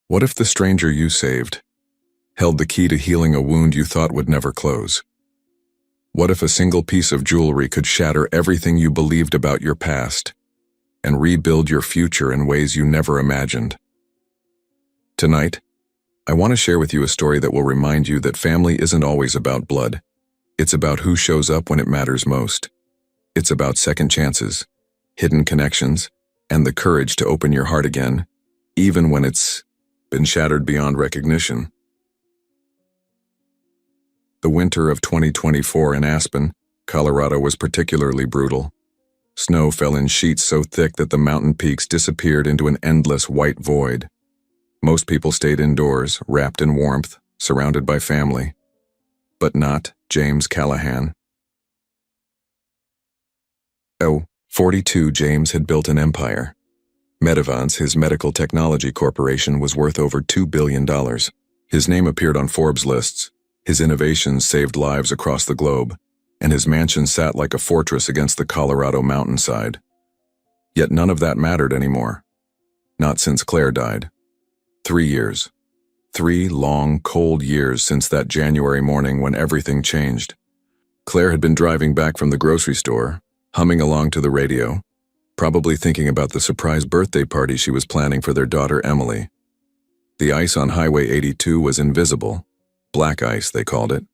What if the stranger you saved held the key to healing a wound you thought would never close? What if a single piece of jewelry could shatter everything you believed about your past and rebuild your future in ways you never imagined? Tonight, I want to share with you a story that will remind you that family isn't always about blood. It's about who shows up when it matters most. It's about second chances, hidden connections, and the courage to open your heart again, even when it's been shattered beyond recognition. The winter of 2024 in Aspen, Colorado was particularly brutal. Snow fell in sheets so thick that the mountain peaks disappeared into an endless white void. Most people stayed indoors, wrapped in warmth, surrounded by family. But not James Callahan. 42, James had built an empire. Medivance, his medical technology corporation, was worth over $2 billion. His name appeared on Forbes lists. His innovations saved lives across the globe, and his mansion sat like a fortress against the Colorado mountainside. Yet none of that mattered anymore. Not since Claire died. 3 years. 3 long, cold years since that January morning when everything changed. Claire had been driving back from the grocery store, humming along to the radio, probably thinking about the surprise birthday party she was planning for their daughter Emily. The ice on Highway 82 was invisible. Black ice, they called it.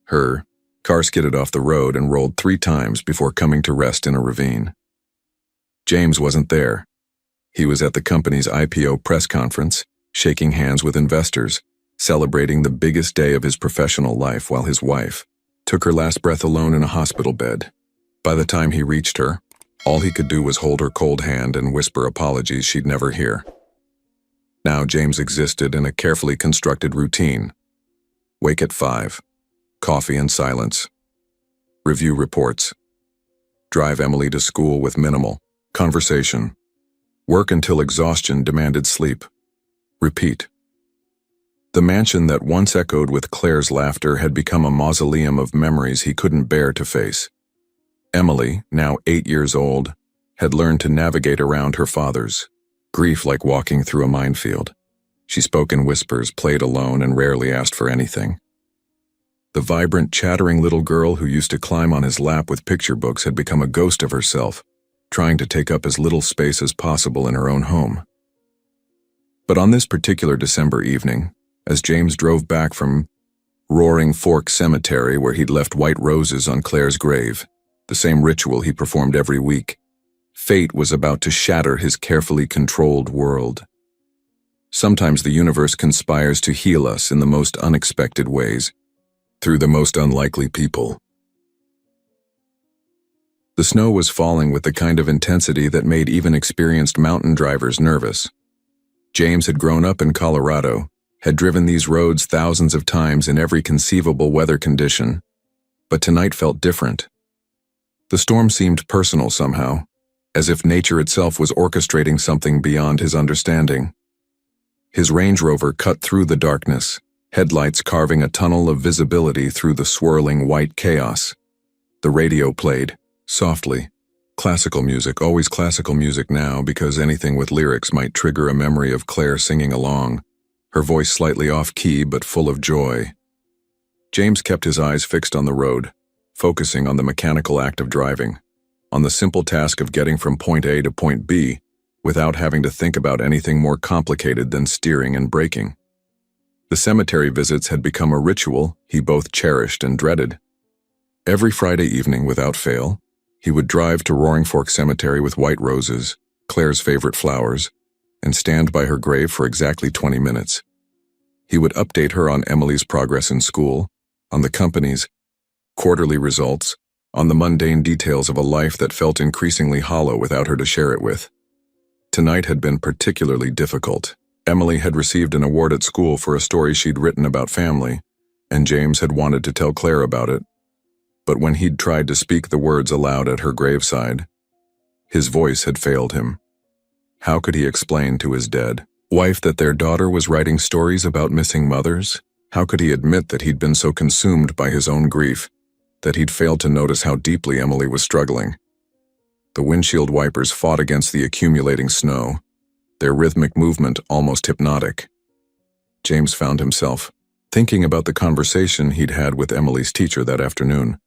Her car skidded off the road and rolled 3 times before coming to rest in a ravine. James wasn't there. He was at the company's IPO press conference, shaking hands with investors, celebrating the biggest day of his professional life while his wife took her last breath alone in a hospital bed. By the time he reached her, all he could do was hold her cold hand and whisper apologies she'd never hear. Now James existed in a carefully constructed routine. Wake at 5. Coffee and silence. Review reports. Drive Emily to school with minimal conversation. Work until exhaustion demanded sleep. Repeat. The mansion that once echoed with Claire's laughter had become a mausoleum of memories he couldn't bear to face. Emily, now 8 years old, had learned to navigate around her father's grief like walking through a minefield. She spoke in whispers, played alone, and rarely asked for anything. The vibrant, chattering little girl who used to climb on his lap with picture books had become a ghost of herself, trying to take up as little space as possible in her own home. But on this particular December evening, as James drove back from Roaring Fork Cemetery where he'd left white roses on Claire's grave, the same ritual he performed every week, fate was about to shatter his carefully controlled world. Sometimes the universe conspires to heal us in the most unexpected ways, through the most unlikely people. The snow was falling with the kind of intensity that made even experienced mountain drivers nervous. James had grown up in Colorado, had driven these roads thousands of times in every conceivable weather condition, but tonight felt different. The storm seemed personal somehow, as if nature itself was orchestrating something beyond his understanding. His Range Rover cut through the darkness, headlights carving a tunnel of visibility through the swirling white chaos. The radio played, softly. Classical music, always classical music now, because anything with lyrics might trigger a memory of Claire singing along, her voice slightly off-key but full of joy. James kept his eyes fixed on the road, focusing on the mechanical act of driving, on the simple task of getting from point A to point B, without having to think about anything more complicated than steering and braking. The cemetery visits had become a ritual he both cherished and dreaded. Every Friday evening, without fail, he would drive to Roaring Fork Cemetery with white roses, Claire's favorite flowers, and stand by her grave for exactly 20 minutes. He would update her on Emily's progress in school, on the company's quarterly results, on the mundane details of a life that felt increasingly hollow without her to share it with. Tonight had been particularly difficult. Emily had received an award at school for a story she'd written about family, and James had wanted to tell Claire about it. But when he'd tried to speak the words aloud at her graveside, his voice had failed him. How could he explain to his dead wife that their daughter was writing stories about missing mothers? How could he admit that he'd been so consumed by his own grief that he'd failed to notice how deeply Emily was struggling? The windshield wipers fought against the accumulating snow. their rhythmic movement almost hypnotic. James found himself thinking about the conversation he'd had with Emily's teacher that afternoon.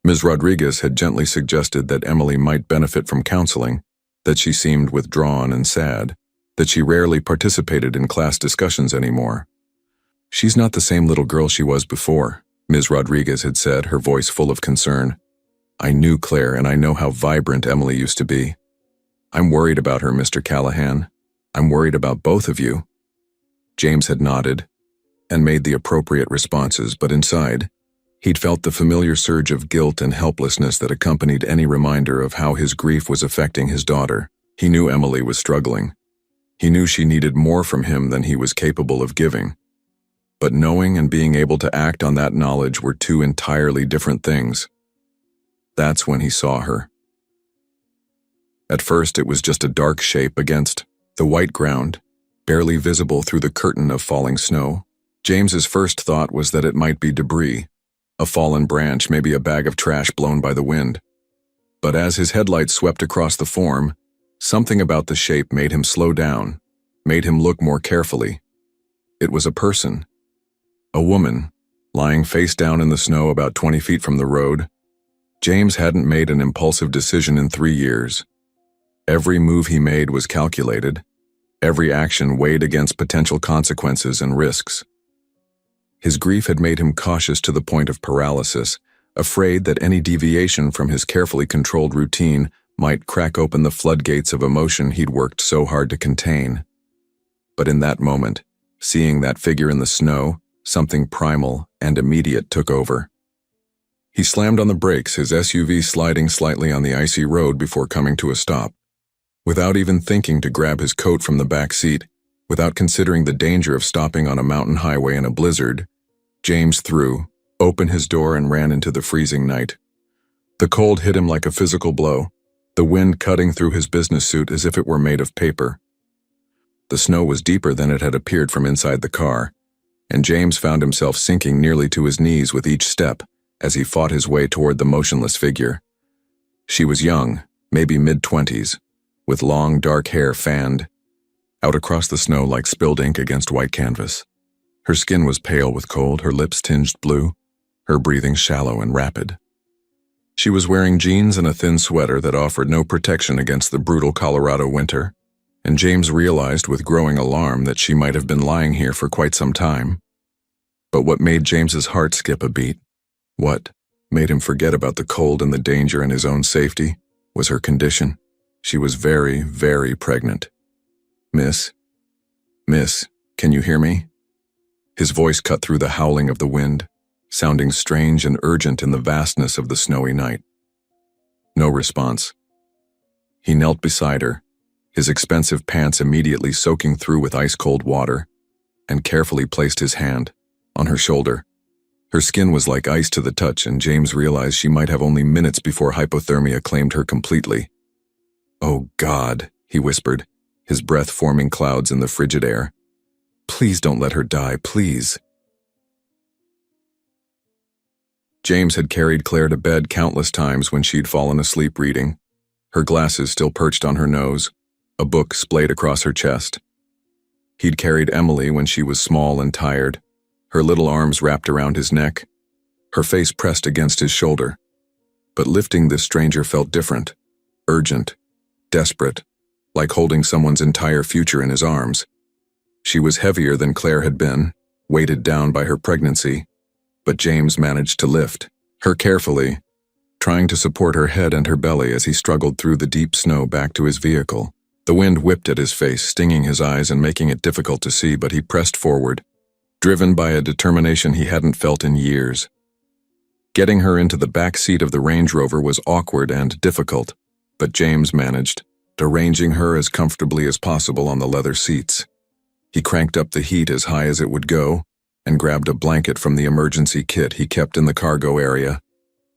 Ms. Rodriguez had gently suggested that Emily might benefit from counseling, that she seemed withdrawn and sad, that she rarely participated in class discussions anymore. "She's not the same little girl she was before," Ms. Rodriguez had said, her voice full of concern. "I knew Claire, and I know how vibrant Emily used to be. I'm worried about her, Mr. Callahan. I'm worried about both of you." James had nodded and made the appropriate responses, but inside, he'd felt the familiar surge of guilt and helplessness that accompanied any reminder of how his grief was affecting his daughter. He knew Emily was struggling. He knew she needed more from him than he was capable of giving. But knowing and being able to act on that knowledge were two entirely different things. That's when he saw her. At first, it was just a dark shape against the white ground, barely visible through the curtain of falling snow. James's first thought was that it might be debris, a fallen branch, maybe a bag of trash blown by the wind. But as his headlights swept across the form, something about the shape made him slow down, made him look more carefully. It was a person. A woman, lying face down in the snow about 20 feet from the road. James hadn't made an impulsive decision in 3 years. Every move he made was calculated. Every action weighed against potential consequences and risks. His grief had made him cautious to the point of paralysis, afraid that any deviation from his carefully controlled routine might crack open the floodgates of emotion he'd worked so hard to contain. But in that moment, seeing that figure in the snow, something primal and immediate took over. He slammed on the brakes, his SUV sliding slightly on the icy road before coming to a stop. Without even thinking to grab his coat from the back seat, without considering the danger of stopping on a mountain highway in a blizzard, James threw open his door and ran into the freezing night. The cold hit him like a physical blow, the wind cutting through his business suit as if it were made of paper. The snow was deeper than it had appeared from inside the car, and James found himself sinking nearly to his knees with each step as he fought his way toward the motionless figure. She was young, maybe mid-20s, with long, dark hair fanned out across the snow like spilled ink against white canvas. Her skin was pale with cold, her lips tinged blue, her breathing shallow and rapid. She was wearing jeans and a thin sweater that offered no protection against the brutal Colorado winter, and James realized with growing alarm that she might have been lying here for quite some time. But what made James's heart skip a beat, what made him forget about the cold and the danger and his own safety, was her condition. She was very, very pregnant. Miss, can you hear me?" His voice cut through the howling of the wind, sounding strange and urgent in the vastness of the snowy night. No response. He knelt beside her, his expensive pants immediately soaking through with ice-cold water, and carefully placed his hand on her shoulder. Her skin was like ice to the touch, and James realized she might have only minutes before hypothermia claimed her completely. "Oh God," he whispered, his breath forming clouds in the frigid air. "Please don't let her die, please." James had carried Claire to bed countless times when she'd fallen asleep reading, her glasses still perched on her nose, a book splayed across her chest. He'd carried Emily when she was small and tired, her little arms wrapped around his neck, her face pressed against his shoulder. But lifting this stranger felt different, urgent, desperate, like holding someone's entire future in his arms. She was heavier than Claire had been, weighted down by her pregnancy, but James managed to lift her carefully, trying to support her head and her belly as he struggled through the deep snow back to his vehicle. The wind whipped at his face, stinging his eyes and making it difficult to see, but he pressed forward, driven by a determination he hadn't felt in years. Getting her into the back seat of the Range Rover was awkward and difficult, but James managed, arranging her as comfortably as possible on the leather seats. He cranked up the heat as high as it would go and grabbed a blanket from the emergency kit he kept in the cargo area,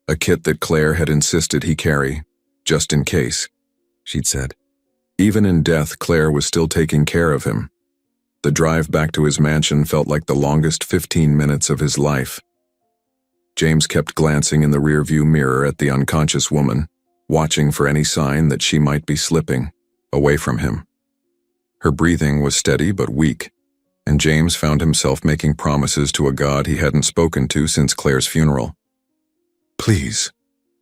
a kit that Claire had insisted he carry, just in case, she'd said. Even in death, Claire was still taking care of him. The drive back to his mansion felt like the longest 15 minutes of his life. James kept glancing in the rearview mirror at the unconscious woman, watching for any sign that she might be slipping away from him. Her breathing was steady but weak, and James found himself making promises to a God he hadn't spoken to since Claire's funeral. "Please,"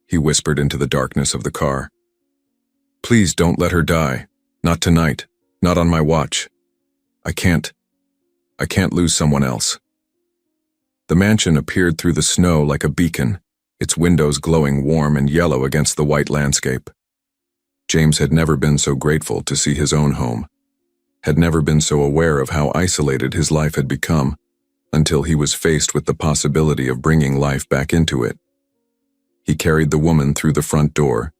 he whispered into the darkness of the car. "Please don't let her die. Not tonight. Not on my watch. I can't lose someone else." The mansion appeared through the snow like a beacon, its windows glowing warm and yellow against the white landscape. James had never been so grateful to see his own home, had never been so aware of how isolated his life had become, until he was faced with the possibility of bringing life back into it. He carried the woman through the front door,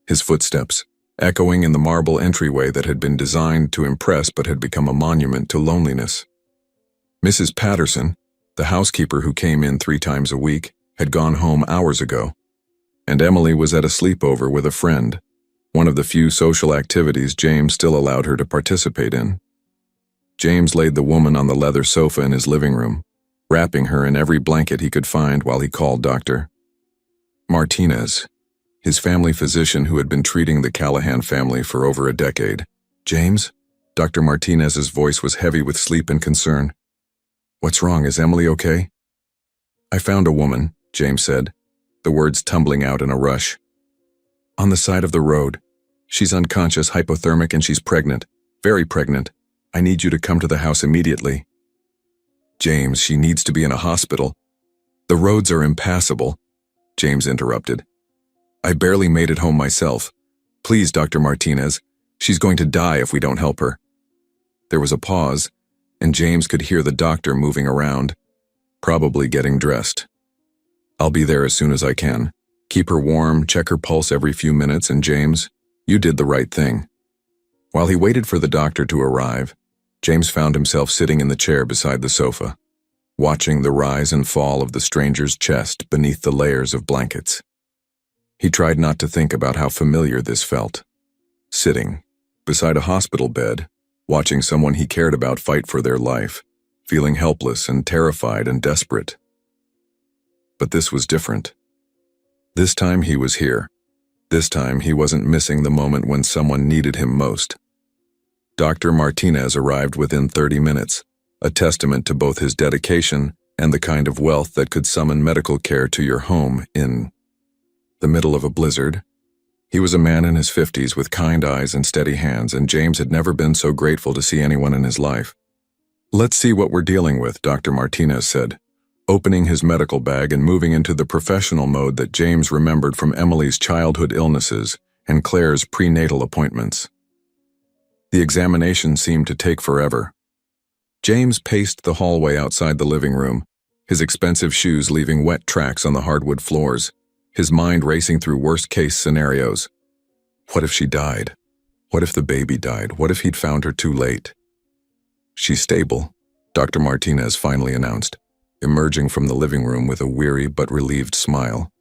his footsteps echoing in the marble entryway that had been designed to impress but had become a monument to loneliness. Mrs. Patterson, the housekeeper who came in 3 times a week, had gone home hours ago, and Emily was at a sleepover with a friend, one of the few social activities James still allowed her to participate in. James laid the woman on the leather sofa in his living room, wrapping her in every blanket he could find while he called Dr. Martinez, his family physician who had been treating the Callahan family for over a decade. "James?" Dr. Martinez's voice was heavy with sleep and concern. "What's wrong? Is Emily okay?" "I found a woman," James said, the words tumbling out in a rush. "On the side of the road. She's unconscious, hypothermic, and she's pregnant. Very pregnant. I need you to come to the house immediately." "James, she needs to be in a hospital." "The roads are impassable," James interrupted. "I barely made it home myself. Please, Dr. Martinez, she's going to die if we don't help her." There was a pause, and James could hear the doctor moving around, probably getting dressed. "I'll be there as soon as I can. Keep her warm, check her pulse every few minutes, and James, you did the right thing." While he waited for the doctor to arrive, James found himself sitting in the chair beside the sofa, watching the rise and fall of the stranger's chest beneath the layers of blankets. He tried not to think about how familiar this felt. Sitting beside a hospital bed, watching someone he cared about fight for their life, feeling helpless and terrified and desperate. But this was different. This time he was here. This time he wasn't missing the moment when someone needed him most. Dr. Martinez arrived within 30 minutes, a testament to both his dedication and the kind of wealth that could summon medical care to your home in the middle of a blizzard. He was a man in his 50s with kind eyes and steady hands, and James had never been so grateful to see anyone in his life. "Let's see what we're dealing with," Dr. Martinez said, opening his medical bag and moving into the professional mode that James remembered from Emily's childhood illnesses and Claire's prenatal appointments. The examination seemed to take forever. James paced the hallway outside the living room, his expensive shoes leaving wet tracks on the hardwood floors, his mind racing through worst-case scenarios. What if she died? What if the baby died? What if he'd found her too late? "She's stable," Dr. Martinez finally announced, emerging from the living room with a weary but relieved smile.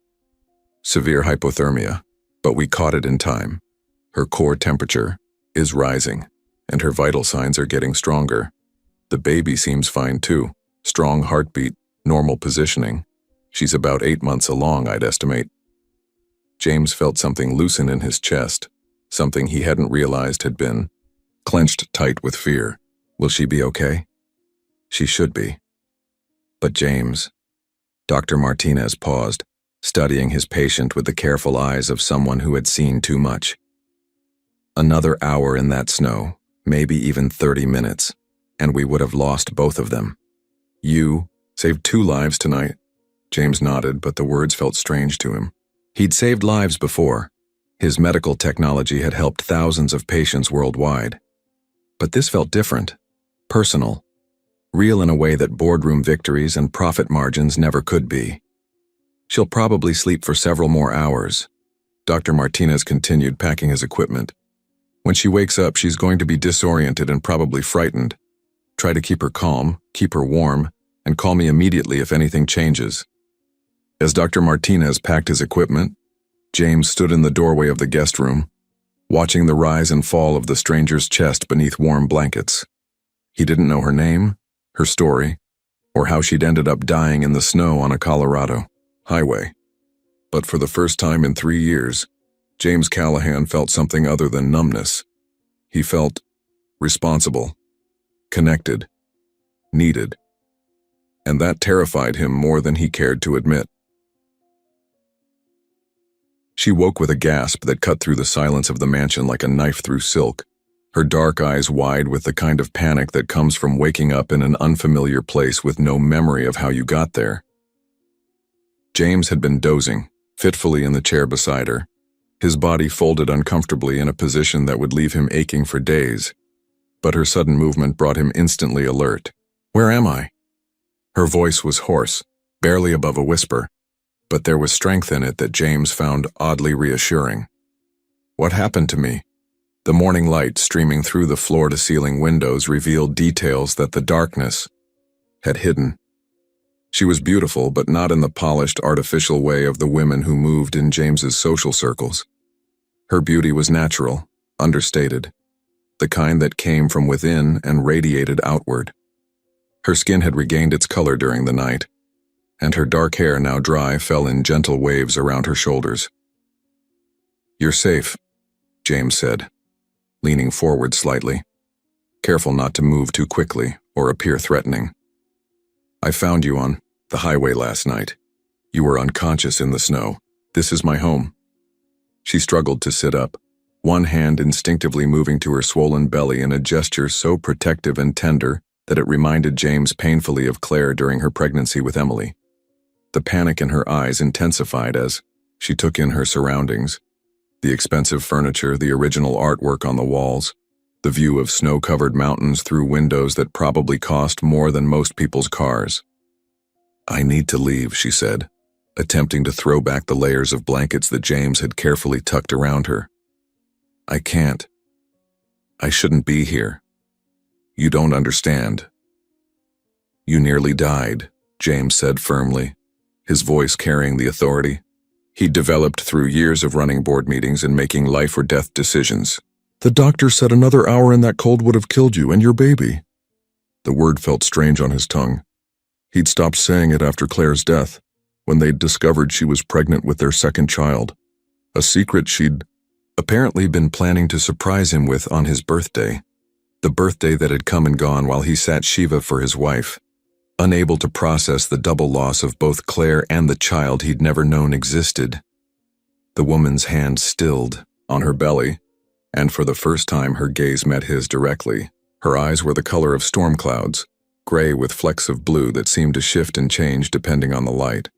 "Severe hypothermia, but we caught it in time. Her core temperature is rising, and her vital signs are getting stronger. The baby seems fine too. Strong heartbeat, normal positioning. She's about 8 months along, I'd estimate." James felt something loosen in his chest, something he hadn't realized had been clenched tight with fear. Will she be okay? She should be. But James... Dr. Martinez paused, studying his patient with the careful eyes of someone who had seen too much. Another hour in that snow, maybe even 30 minutes, and we would have lost both of them. "You saved 2 lives tonight." James nodded, but the words felt strange to him. He'd saved lives before. His medical technology had helped thousands of patients worldwide. But this felt different, personal, real in a way that boardroom victories and profit margins never could be. "She'll probably sleep for several more hours," Dr. Martinez continued, packing his equipment. "When she wakes up, she's going to be disoriented and probably frightened. Try to keep her calm, keep her warm, and call me immediately if anything changes." As Dr. Martinez packed his equipment, James stood in the doorway of the guest room, watching the rise and fall of the stranger's chest beneath warm blankets. He didn't know her name, her story, or how she'd ended up dying in the snow on a Colorado highway. But for the first time in 3 years, James Callahan felt something other than numbness. He felt responsible, connected, needed, and that terrified him more than he cared to admit. She woke with a gasp that cut through the silence of the mansion like a knife through silk, her dark eyes wide with the kind of panic that comes from waking up in an unfamiliar place with no memory of how you got there. James had been dozing, fitfully in the chair beside her, his body folded uncomfortably in a position that would leave him aching for days. But her sudden movement brought him instantly alert. "Where am I?" Her voice was hoarse, barely above a whisper, but there was strength in it that James found oddly reassuring. "What happened to me?" The morning light streaming through the floor-to-ceiling windows revealed details that the darkness had hidden. She was beautiful, but not in the polished, artificial way of the women who moved in James's social circles. Her beauty was natural, understated, the kind that came from within and radiated outward. Her skin had regained its color during the night, and her dark hair, now dry, fell in gentle waves around her shoulders. "You're safe," James said, leaning forward slightly, careful not to move too quickly or appear threatening. "I found you on the highway last night. You were unconscious in the snow. This is my home." She struggled to sit up, one hand instinctively moving to her swollen belly in a gesture so protective and tender that it reminded James painfully of Claire during her pregnancy with Emily. The panic in her eyes intensified as she took in her surroundings, the expensive furniture, the original artwork on the walls, the view of snow-covered mountains through windows that probably cost more than most people's cars. "I need to leave," she said, attempting to throw back the layers of blankets that James had carefully tucked around her. "I can't. I shouldn't be here. You don't understand." "You nearly died," James said firmly, his voice carrying the authority he'd developed through years of running board meetings and making life-or-death decisions. "The doctor said another hour in that cold would have killed you and your baby." The word felt strange on his tongue. He'd stopped saying it after Claire's death, when they'd discovered she was pregnant with their second child, a secret she'd apparently been planning to surprise him with on his birthday, the birthday that had come and gone while he sat Shiva for his wife, unable to process the double loss of both Claire and the child he'd never known existed. The woman's hand stilled on her belly, and for the first time her gaze met his directly. Her eyes were the color of storm clouds, gray with flecks of blue that seemed to shift and change depending on the light.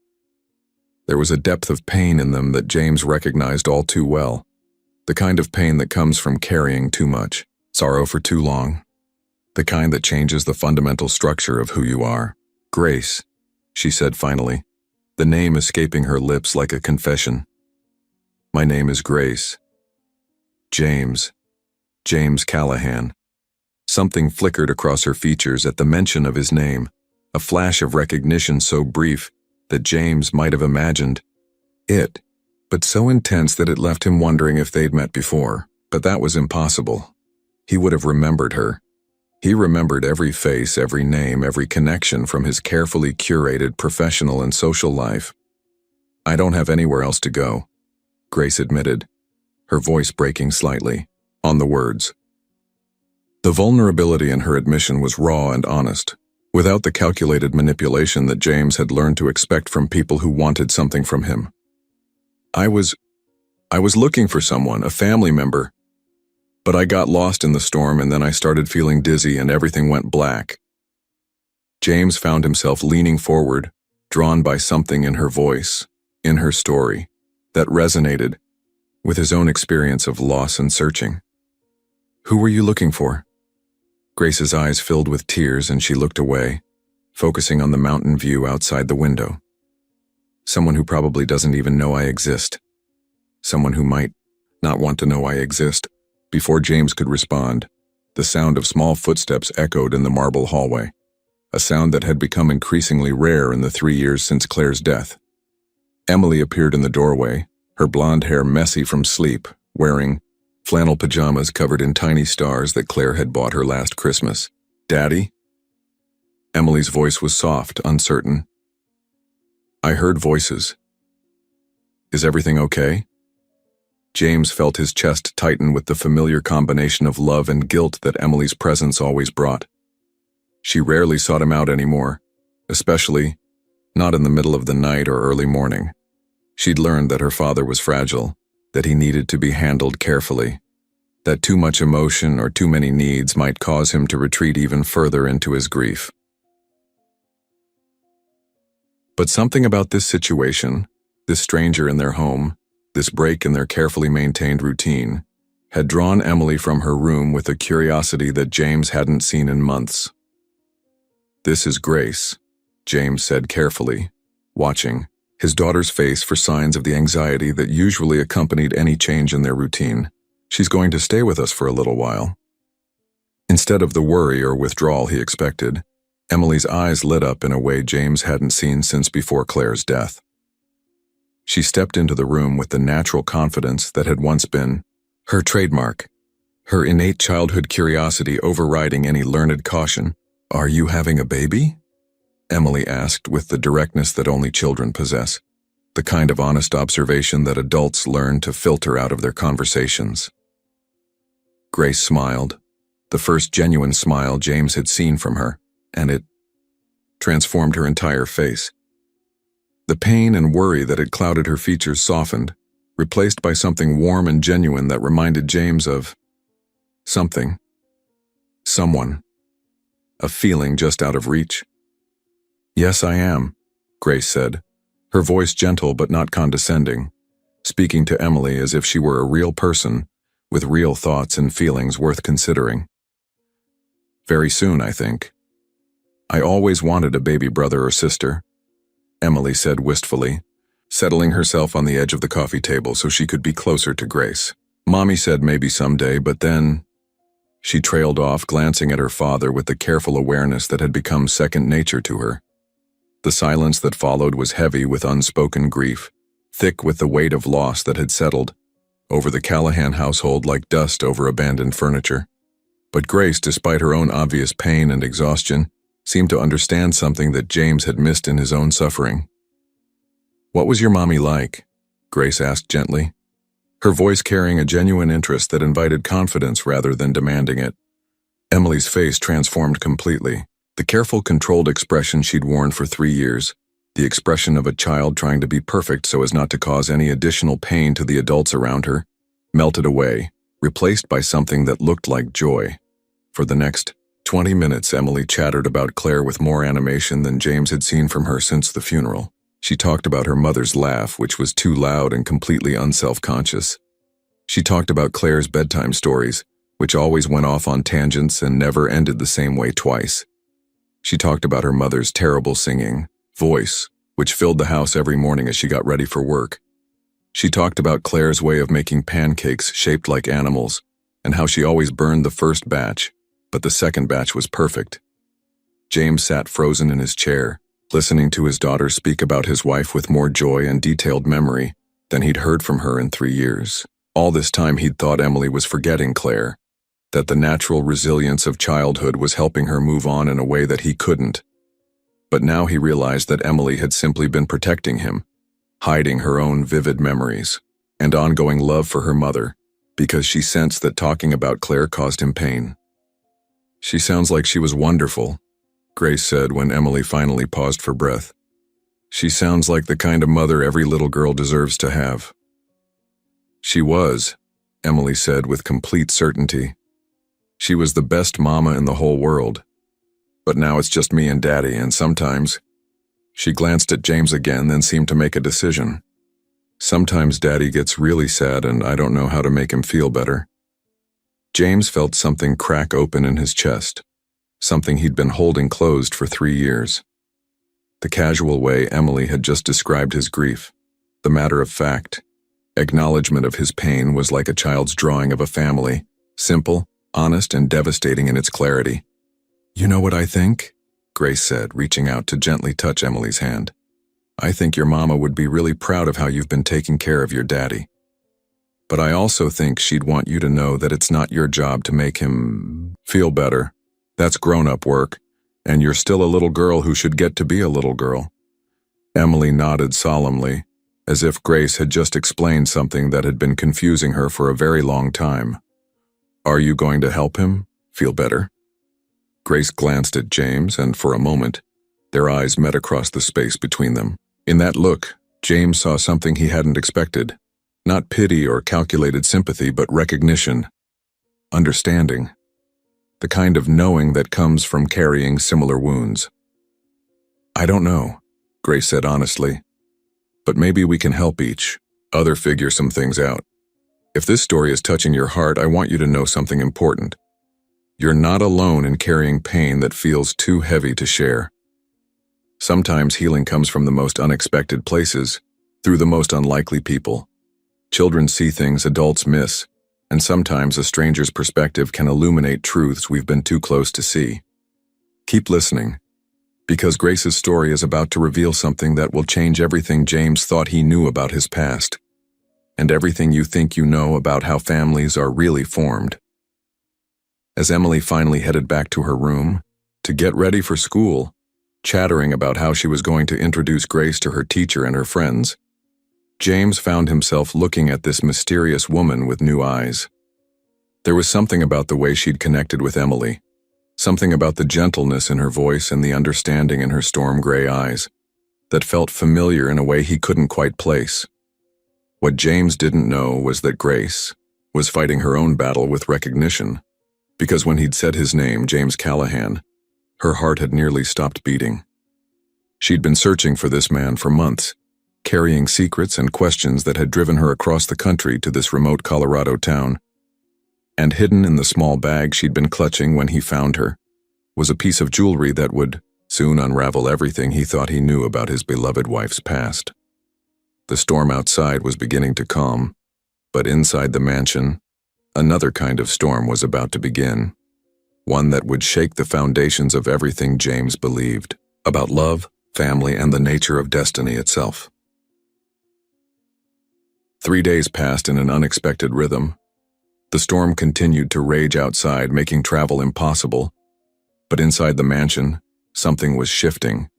There was a depth of pain in them that James recognized all too well, the kind of pain that comes from carrying too much, sorrow for too long, the kind that changes the fundamental structure of who you are. "Grace," she said finally, the name escaping her lips like a confession. "My name is Grace. James Callahan." Something flickered across her features at the mention of his name, a flash of recognition so brief that James might have imagined it, but so intense that it left him wondering if they'd met before. But that was impossible. He would have remembered her. He remembered every face, every name, every connection from his carefully curated professional and social life. "I don't have anywhere else to go," Grace admitted, her voice breaking slightly on the words. The vulnerability in her admission was raw and honest, without the calculated manipulation that James had learned to expect from people who wanted something from him. I was looking for someone, a family member, but I got lost in the storm and then I started feeling dizzy and everything went black." James found himself leaning forward, drawn by something in her voice, in her story, that resonated with his own experience of loss and searching. "Who were you looking for?" Grace's eyes filled with tears and she looked away, focusing on the mountain view outside the window. "Someone who probably doesn't even know I exist. Someone who might not want to know I exist." Before James could respond, the sound of small footsteps echoed in the marble hallway, a sound that had become increasingly rare in the 3 years since Claire's death. Emily appeared in the doorway, her blonde hair messy from sleep, wearing flannel pajamas covered in tiny stars that Claire had bought her last Christmas. "Daddy?" Emily's voice was soft, uncertain. "I heard voices. Is everything okay?" James felt his chest tighten with the familiar combination of love and guilt that Emily's presence always brought. She rarely sought him out anymore, especially not in the middle of the night or early morning. She'd learned that her father was fragile, that he needed to be handled carefully, that too much emotion or too many needs might cause him to retreat even further into his grief. But something about this situation, this stranger in their home, this break in their carefully maintained routine, had drawn Emily from her room with a curiosity that James hadn't seen in months. "This is Grace," James said carefully, watching his daughter's face for signs of the anxiety that usually accompanied any change in their routine. "She's going to stay with us for a little while." Instead of the worry or withdrawal he expected, Emily's eyes lit up in a way James hadn't seen since before Claire's death. She stepped into the room with the natural confidence that had once been her trademark, her innate childhood curiosity overriding any learned caution. "Are you having a baby?" Emily asked with the directness that only children possess, the kind of honest observation that adults learn to filter out of their conversations. Grace smiled, the first genuine smile James had seen from her, and it transformed her entire face. The pain and worry that had clouded her features softened, replaced by something warm and genuine that reminded James of something, someone, a feeling just out of reach. "Yes, I am," Grace said, her voice gentle but not condescending, speaking to Emily as if she were a real person with real thoughts and feelings worth considering. "Very soon, I think. I always wanted a baby brother or sister," Emily said wistfully, settling herself on the edge of the coffee table so she could be closer to Grace. "Mommy said maybe someday, but then—" She trailed off, glancing at her father with the careful awareness that had become second nature to her. The silence that followed was heavy with unspoken grief, thick with the weight of loss that had settled over the Callahan household like dust over abandoned furniture. But Grace, despite her own obvious pain and exhaustion, seemed to understand something that James had missed in his own suffering. "What was your mommy like?" Grace asked gently, her voice carrying a genuine interest that invited confidence rather than demanding it. Emily's face transformed completely. The careful, controlled expression she'd worn for 3 years, the expression of a child trying to be perfect so as not to cause any additional pain to the adults around her, melted away, replaced by something that looked like joy. For the next 20 minutes, Emily chattered about Claire with more animation than James had seen from her since the funeral. She talked about her mother's laugh, which was too loud and completely unself-conscious. She talked about Claire's bedtime stories, which always went off on tangents and never ended the same way twice. She talked about her mother's terrible singing voice, which filled the house every morning as she got ready for work. She talked about Claire's way of making pancakes shaped like animals, and how she always burned the first batch, but the second batch was perfect. James sat frozen in his chair, listening to his daughter speak about his wife with more joy and detailed memory than he'd heard from her in 3 years. All this time he'd thought Emily was forgetting Claire, that the natural resilience of childhood was helping her move on in a way that he couldn't. But now he realized that Emily had simply been protecting him, hiding her own vivid memories and ongoing love for her mother, because she sensed that talking about Claire caused him pain. "She sounds like she was wonderful," Grace said when Emily finally paused for breath. "She sounds like the kind of mother every little girl deserves to have." "She was," Emily said with complete certainty. "She was the best mama in the whole world. But now it's just me and Daddy, and sometimes—" She glanced at James again, then seemed to make a decision. "Sometimes Daddy gets really sad and I don't know how to make him feel better." James felt something crack open in his chest, something he'd been holding closed for 3 years. The casual way Emily had just described his grief, the matter-of-fact acknowledgement of his pain was like a child's drawing of a family, simple, honest, and devastating in its clarity. "You know what I think?" Grace said, reaching out to gently touch Emily's hand. "I think your mama would be really proud of how you've been taking care of your daddy. But I also think she'd want you to know that it's not your job to make him feel better. That's grown-up work, and you're still a little girl who should get to be a little girl." Emily nodded solemnly, as if Grace had just explained something that had been confusing her for a very long time. "Are you going to help him feel better?" Grace glanced at James, and for a moment, their eyes met across the space between them. In that look, James saw something he hadn't expected. Not pity or calculated sympathy, but recognition, understanding, the kind of knowing that comes from carrying similar wounds. "I don't know," Grace said honestly, "but maybe we can help each other figure some things out. If this story is touching your heart, I want you to know something important. You're not alone in carrying pain that feels too heavy to share. Sometimes healing comes from the most unexpected places, through the most unlikely people. Children see things adults miss, and sometimes a stranger's perspective can illuminate truths we've been too close to see. Keep listening, because Grace's story is about to reveal something that will change everything James thought he knew about his past, and everything you think you know about how families are really formed." As Emily finally headed back to her room to get ready for school, chattering about how she was going to introduce Grace to her teacher and her friends, James found himself looking at this mysterious woman with new eyes. There was something about the way she'd connected with Emily, something about the gentleness in her voice and the understanding in her storm-gray eyes, that felt familiar in a way he couldn't quite place. What James didn't know was that Grace was fighting her own battle with recognition, because when he'd said his name, James Callahan, her heart had nearly stopped beating. She'd been searching for this man for months, carrying secrets and questions that had driven her across the country to this remote Colorado town. And hidden in the small bag she'd been clutching when he found her was a piece of jewelry that would soon unravel everything he thought he knew about his beloved wife's past. The storm outside was beginning to calm, but inside the mansion, another kind of storm was about to begin, one that would shake the foundations of everything James believed about love, family, and the nature of destiny itself. 3 days passed in an unexpected rhythm. The storm continued to rage outside, making travel impossible, but inside the mansion, something was shifting.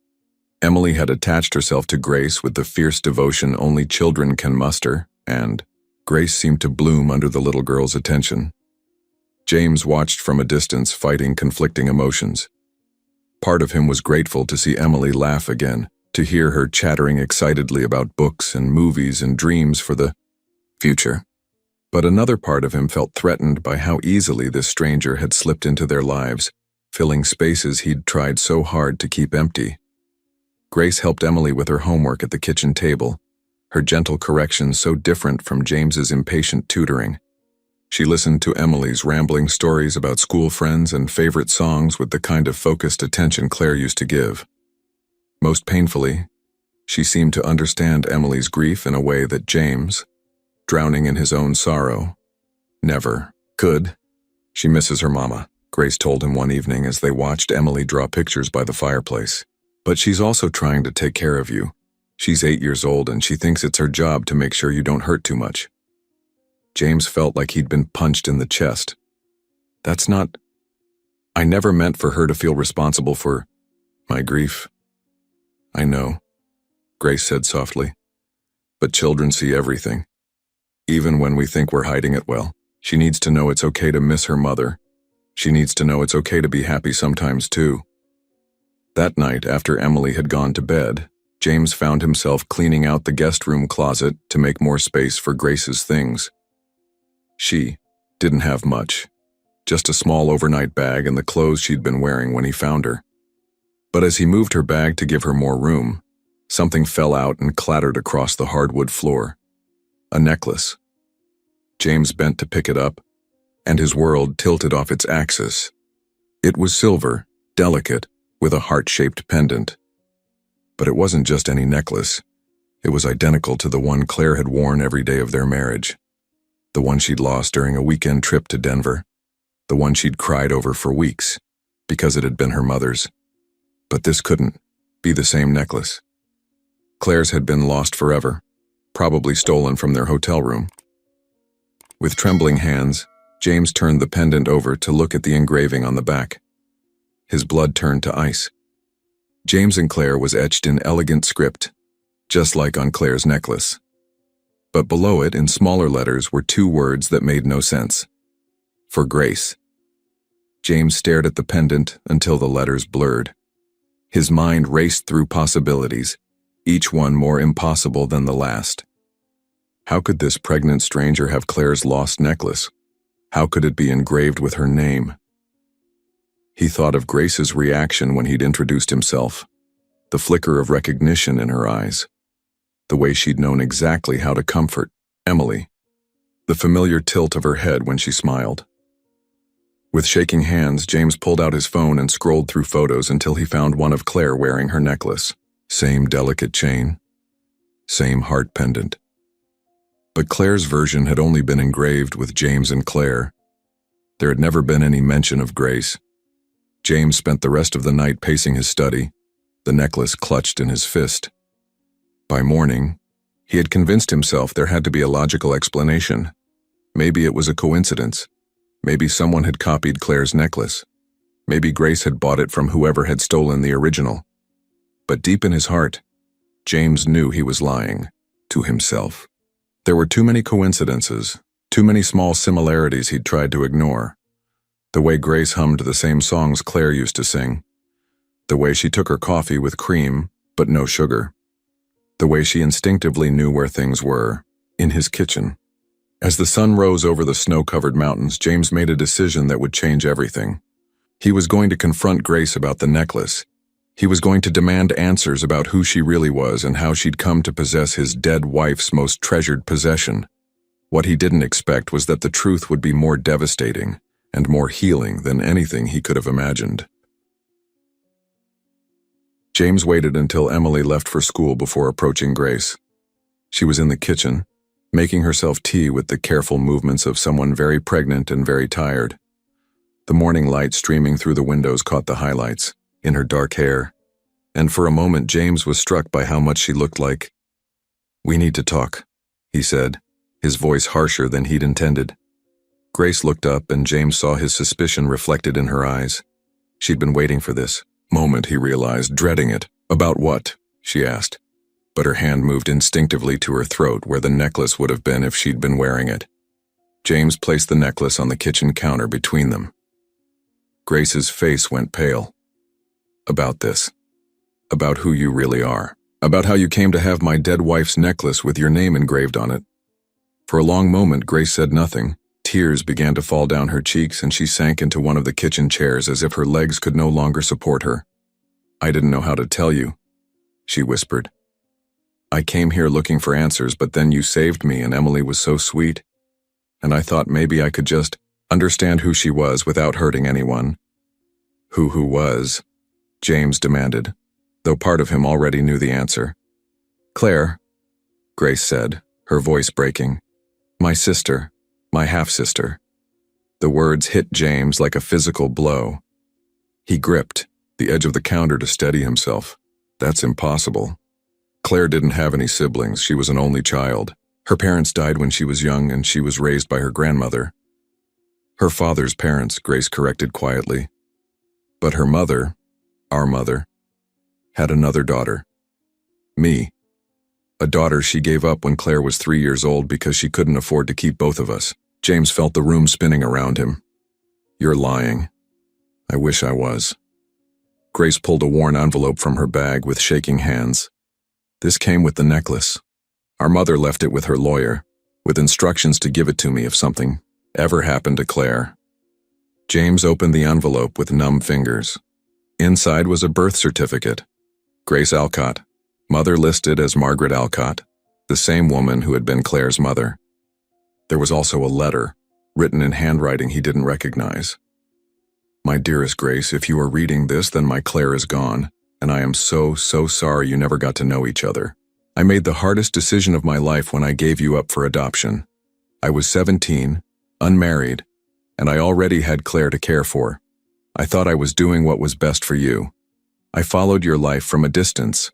Emily had attached herself to Grace with the fierce devotion only children can muster, and Grace seemed to bloom under the little girl's attention. James watched from a distance, fighting conflicting emotions. Part of him was grateful to see Emily laugh again, to hear her chattering excitedly about books and movies and dreams for the future. But another part of him felt threatened by how easily this stranger had slipped into their lives, filling spaces he'd tried so hard to keep empty. Grace helped Emily with her homework at the kitchen table, her gentle corrections so different from James's impatient tutoring. She listened to Emily's rambling stories about school friends and favorite songs with the kind of focused attention Claire used to give. Most painfully, she seemed to understand Emily's grief in a way that James, drowning in his own sorrow, never could. "She misses her mama," Grace told him one evening as they watched Emily draw pictures by the fireplace. "But she's also trying to take care of you. She's 8 years old and she thinks it's her job to make sure you don't hurt too much." James felt like he'd been punched in the chest. "That's not... I never meant for her to feel responsible for my grief." "I know," Grace said softly, "but children see everything. Even when we think we're hiding it well. She needs to know it's okay to miss her mother. She needs to know it's okay to be happy sometimes too." That night, after Emily had gone to bed, James found himself cleaning out the guest room closet to make more space for Grace's things. She didn't have much, just a small overnight bag and the clothes she'd been wearing when he found her. But as he moved her bag to give her more room, something fell out and clattered across the hardwood floor. A necklace. James bent to pick it up, and his world tilted off its axis. It was silver, delicate, with a heart-shaped pendant. But it wasn't just any necklace. It was identical to the one Claire had worn every day of their marriage. The one she'd lost during a weekend trip to Denver. The one she'd cried over for weeks, because it had been her mother's. But this couldn't be the same necklace. Claire's had been lost forever, probably stolen from their hotel room. With trembling hands, James turned the pendant over to look at the engraving on the back. His blood turned to ice. James and Claire was etched in elegant script, just like on Claire's necklace. But below it, in smaller letters, were two words that made no sense. For Grace. James stared at the pendant until the letters blurred. His mind raced through possibilities, each one more impossible than the last. How could this pregnant stranger have Claire's lost necklace? How could it be engraved with her name? He thought of Grace's reaction when he'd introduced himself, the flicker of recognition in her eyes, the way she'd known exactly how to comfort Emily, the familiar tilt of her head when she smiled. With shaking hands, James pulled out his phone and scrolled through photos until he found one of Claire wearing her necklace. Same delicate chain, same heart pendant. But Claire's version had only been engraved with James and Claire. There had never been any mention of Grace. James spent the rest of the night pacing his study, the necklace clutched in his fist. By morning, he had convinced himself there had to be a logical explanation. Maybe it was a coincidence. Maybe someone had copied Claire's necklace. Maybe Grace had bought it from whoever had stolen the original. But deep in his heart, James knew he was lying to himself. There were too many coincidences, too many small similarities he'd tried to ignore. The way Grace hummed the same songs Claire used to sing. The way she took her coffee with cream, but no sugar. The way she instinctively knew where things were, in his kitchen. As the sun rose over the snow-covered mountains, James made a decision that would change everything. He was going to confront Grace about the necklace. He was going to demand answers about who she really was and how she'd come to possess his dead wife's most treasured possession. What he didn't expect was that the truth would be more devastating and more healing than anything he could have imagined. James waited until Emily left for school before approaching Grace. She was in the kitchen, making herself tea with the careful movements of someone very pregnant and very tired. The morning light streaming through the windows caught the highlights, in her dark hair, and for a moment James was struck by how much she looked like. "We need to talk," he said, his voice harsher than he'd intended. Grace looked up and James saw his suspicion reflected in her eyes. She'd been waiting for this moment, he realized, dreading it. "About what?" she asked. But her hand moved instinctively to her throat where the necklace would have been if she'd been wearing it. James placed the necklace on the kitchen counter between them. Grace's face went pale. "About this. About who you really are. About how you came to have my dead wife's necklace with your name engraved on it." For a long moment, Grace said nothing. Tears began to fall down her cheeks and she sank into one of the kitchen chairs as if her legs could no longer support her. "I didn't know how to tell you," she whispered. "I came here looking for answers, but then you saved me and Emily was so sweet. And I thought maybe I could just understand who she was without hurting anyone." Who was? James demanded, though part of him already knew the answer. "Claire," Grace said, her voice breaking. "My sister, my half-sister." The words hit James like a physical blow. He gripped the edge of the counter to steady himself. That's impossible. Claire didn't have any siblings. She was an only child. Her parents died when she was young and she was raised by her grandmother. Her father's parents, Grace corrected quietly. But her mother, our mother, had another daughter. Me. A daughter she gave up when Claire was 3 years old because she couldn't afford to keep both of us. James felt the room spinning around him. "You're lying." "I wish I was." Grace pulled a worn envelope from her bag with shaking hands. "This came with the necklace. Our mother left it with her lawyer, with instructions to give it to me if something ever happened to Claire." James opened the envelope with numb fingers. Inside was a birth certificate. Grace Alcott, mother listed as Margaret Alcott, the same woman who had been Claire's mother. There was also a letter, written in handwriting he didn't recognize. "My dearest Grace, if you are reading this, then my Claire is gone. And I am so sorry you never got to know each other. I made the hardest decision of my life when I gave you up for adoption. I was 17, unmarried, and I already had Claire to care for. I thought I was doing what was best for you. I followed your life from a distance.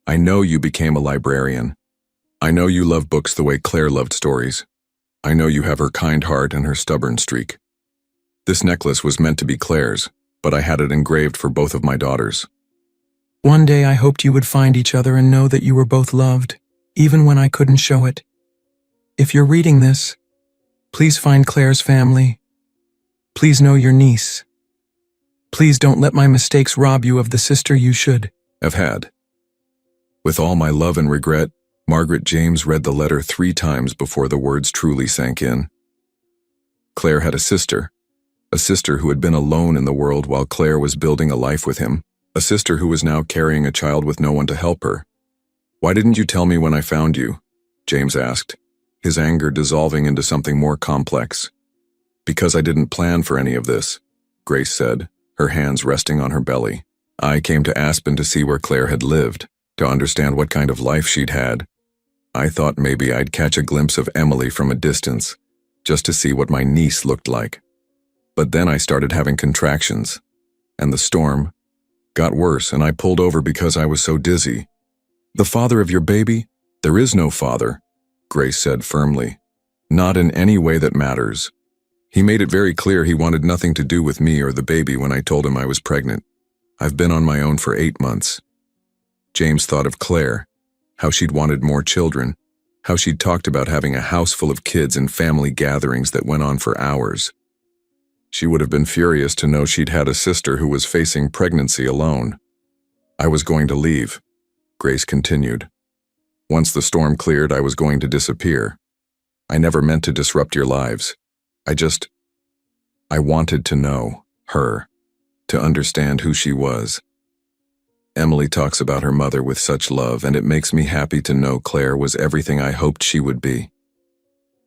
I know you became a librarian. I know you love books the way Claire loved stories. I know you have her kind heart and her stubborn streak. This necklace was meant to be Claire's, but I had it engraved for both of my daughters. One day I hoped you would find each other and know that you were both loved, even when I couldn't show it. If you're reading this, please find Claire's family. Please know your niece. Please don't let my mistakes rob you of the sister you should have had. With all my love and regret, Margaret James read the letter 3 times before the words truly sank in. Claire had a sister who had been alone in the world while Claire was building a life with him, a sister who was now carrying a child with no one to help her. "Why didn't you tell me when I found you?" James asked, his anger dissolving into something more complex. "Because I didn't plan for any of this," Grace said, her hands resting on her belly. "I came to Aspen to see where Claire had lived, to understand what kind of life she'd had. I thought maybe I'd catch a glimpse of Emily from a distance, just to see what my niece looked like. But then I started having contractions, and the storm got worse, and I pulled over because I was so dizzy." "The father of your baby?" "There is no father," Grace said firmly. "Not in any way that matters. He made it very clear he wanted nothing to do with me or the baby when I told him I was pregnant. I've been on my own for 8 months. James thought of Claire, how she'd wanted more children, how she'd talked about having a house full of kids and family gatherings that went on for hours. She would have been furious to know she'd had a sister who was facing pregnancy alone. "I was going to leave," Grace continued. "Once the storm cleared, I was going to disappear. I never meant to disrupt your lives. I wanted to know her, to understand who she was. Emily talks about her mother with such love, and it makes me happy to know Claire was everything I hoped she would be.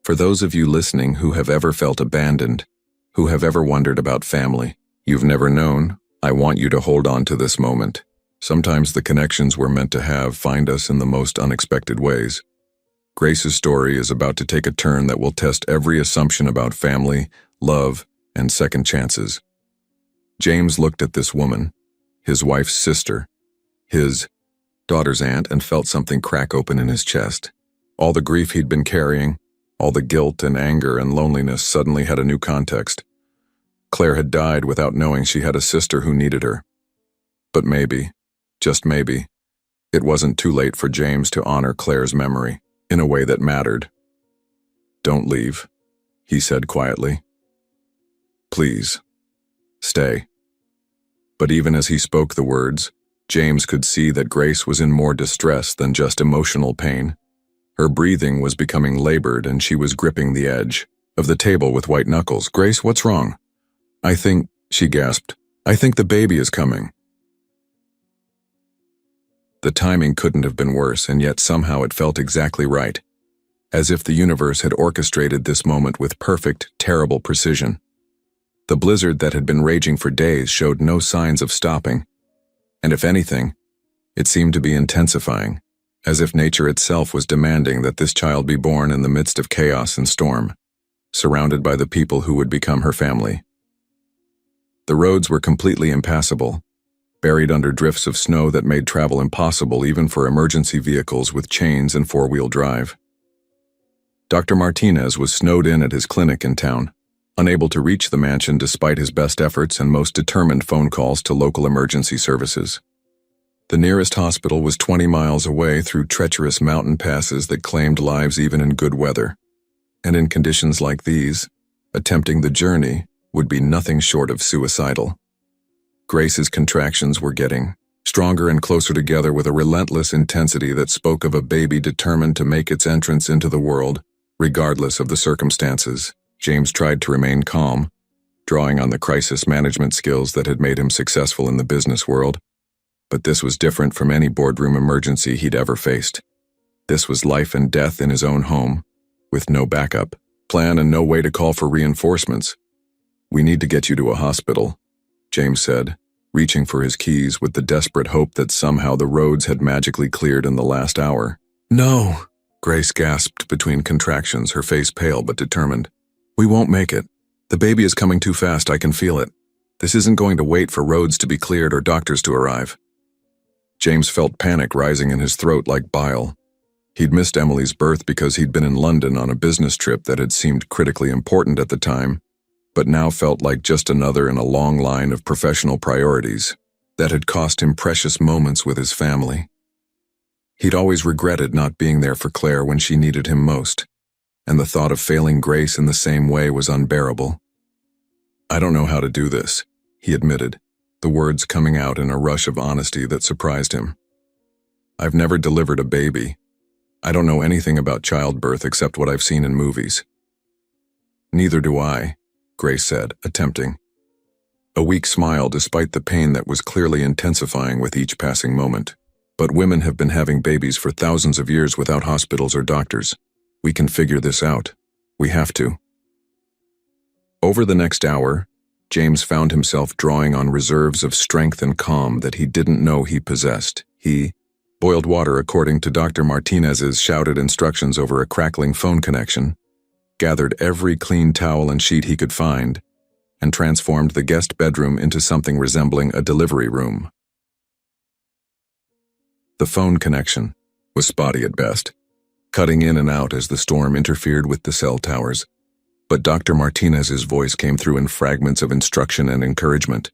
For those of you listening who have ever felt abandoned, who have ever wondered about family you've never known, I want you to hold on to this moment. Sometimes the connections we're meant to have find us in the most unexpected ways. Grace's story is about to take a turn that will test every assumption about family, love, and second chances." James looked at this woman, his wife's sister, his daughter's aunt, and felt something crack open in his chest. All the grief he'd been carrying, all the guilt and anger and loneliness suddenly had a new context. Claire had died without knowing she had a sister who needed her. But maybe, just maybe, it wasn't too late for James to honor Claire's memory in a way that mattered. "Don't leave," he said quietly. "Please, stay." But even as he spoke the words, James could see that Grace was in more distress than just emotional pain. Her breathing was becoming labored, and she was gripping the edge of the table with white knuckles. "Grace, what's wrong?" "I think," she gasped, "I think the baby is coming." The timing couldn't have been worse, and yet somehow it felt exactly right, as if the universe had orchestrated this moment with perfect, terrible precision. The blizzard that had been raging for days showed no signs of stopping, and if anything, it seemed to be intensifying, as if nature itself was demanding that this child be born in the midst of chaos and storm, surrounded by the people who would become her family. The roads were completely impassable, buried under drifts of snow that made travel impossible even for emergency vehicles with chains and 4-wheel drive. Dr. Martinez was snowed in at his clinic in town, unable to reach the mansion despite his best efforts and most determined phone calls to local emergency services. The nearest hospital was 20 miles away through treacherous mountain passes that claimed lives even in good weather. And in conditions like these, attempting the journey would be nothing short of suicidal. Grace's contractions were getting stronger and closer together with a relentless intensity that spoke of a baby determined to make its entrance into the world, regardless of the circumstances. James tried to remain calm, drawing on the crisis management skills that had made him successful in the business world. But this was different from any boardroom emergency he'd ever faced. This was life and death in his own home, with no backup plan and no way to call for reinforcements. "We need to get you to a hospital," James said, reaching for his keys with the desperate hope that somehow the roads had magically cleared in the last hour. "No," Grace gasped between contractions, her face pale but determined. "We won't make it. The baby is coming too fast, I can feel it. This isn't going to wait for roads to be cleared or doctors to arrive." James felt panic rising in his throat like bile. He'd missed Emily's birth because he'd been in London on a business trip that had seemed critically important at the time, but now felt like just another in a long line of professional priorities. that had cost him precious moments with his family. He'd always regretted not being there for Claire when she needed him most, and the thought of failing Grace in the same way was unbearable. "I don't know how to do this," he admitted, the words coming out in a rush of honesty that surprised him. "I've never delivered a baby. I don't know anything about childbirth except what I've seen in movies." "Neither do I," Grace said, attempting. A weak smile despite the pain that was clearly intensifying with each passing moment. "But women have been having babies for thousands of years without hospitals or doctors. We can figure this out. We have to." Over the next hour, James found himself drawing on reserves of strength and calm that he didn't know he possessed. He boiled water according to Dr. Martinez's shouted instructions over a crackling phone connection, gathered every clean towel and sheet he could find, and transformed the guest bedroom into something resembling a delivery room. The phone connection was spotty at best, cutting in and out as the storm interfered with the cell towers, but Dr. Martinez's voice came through in fragments of instruction and encouragement.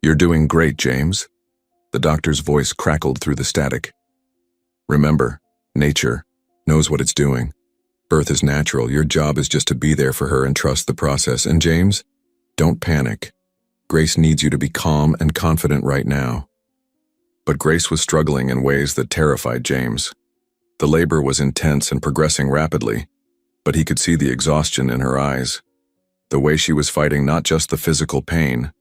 "You're doing great, James." The doctor's voice crackled through the static. "Remember, nature knows what it's doing. Birth is natural. Your job is just to be there for her and trust the process. And James, don't panic. Grace needs you to be calm and confident right now." But Grace was struggling in ways that terrified James. The labor was intense and progressing rapidly, but he could see the exhaustion in her eyes, the way she was fighting not just the physical pain,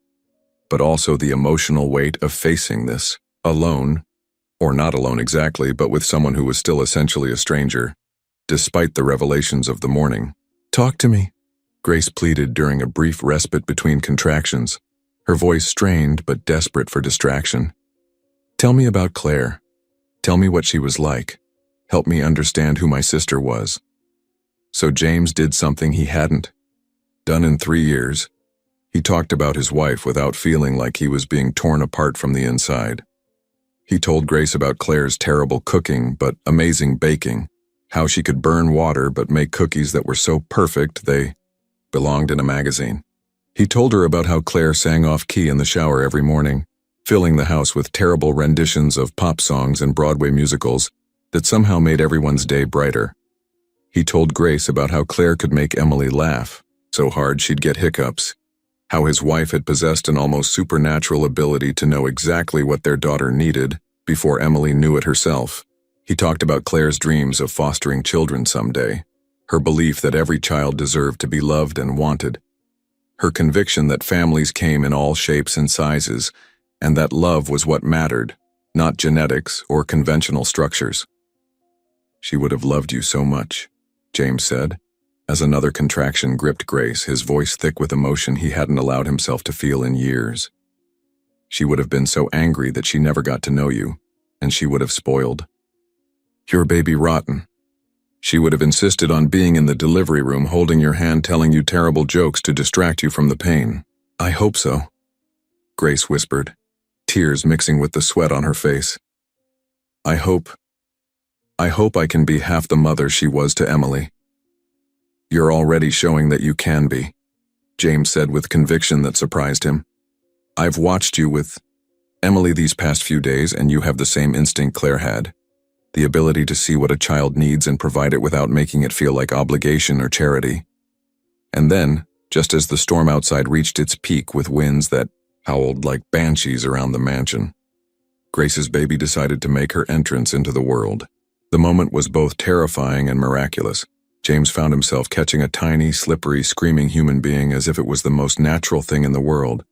but also the emotional weight of facing this, alone, or not alone exactly, but with someone who was still essentially a stranger, despite the revelations of the morning. "Talk to me," Grace pleaded during a brief respite between contractions, her voice strained but desperate for distraction. "Tell me about Claire. Tell me what she was like. Help me understand who my sister was." So James did something he hadn't done in 3 years. He talked about his wife without feeling like he was being torn apart from the inside. He told Grace about Claire's terrible cooking but amazing baking, how she could burn water but make cookies that were so perfect they belonged in a magazine. He told her about how Claire sang off-key in the shower every morning, filling the house with terrible renditions of pop songs and Broadway musicals that somehow made everyone's day brighter. He told Grace about how Claire could make Emily laugh so hard she'd get hiccups, how his wife had possessed an almost supernatural ability to know exactly what their daughter needed before Emily knew it herself. He talked about Claire's dreams of fostering children someday, her belief that every child deserved to be loved and wanted, her conviction that families came in all shapes and sizes, and that love was what mattered, not genetics or conventional structures. "She would have loved you so much," James said, as another contraction gripped Grace, his voice thick with emotion he hadn't allowed himself to feel in years. "She would have been so angry that she never got to know you, and she would have spoiled your baby rotten. She would have insisted on being in the delivery room holding your hand telling you terrible jokes to distract you from the pain." "I hope so," Grace whispered, tears mixing with the sweat on her face. I hope I can be half the mother she was to Emily." "You're already showing that you can be," James said with conviction that surprised him. "I've watched you with Emily these past few days, and you have the same instinct Claire had. The ability to see what a child needs and provide it without making it feel like obligation or charity." And then, just as the storm outside reached its peak with winds that howled like banshees around the mansion, Grace's baby decided to make her entrance into the world. The moment was both terrifying and miraculous. James found himself catching a tiny, slippery, screaming human being as if it was the most natural thing in the world,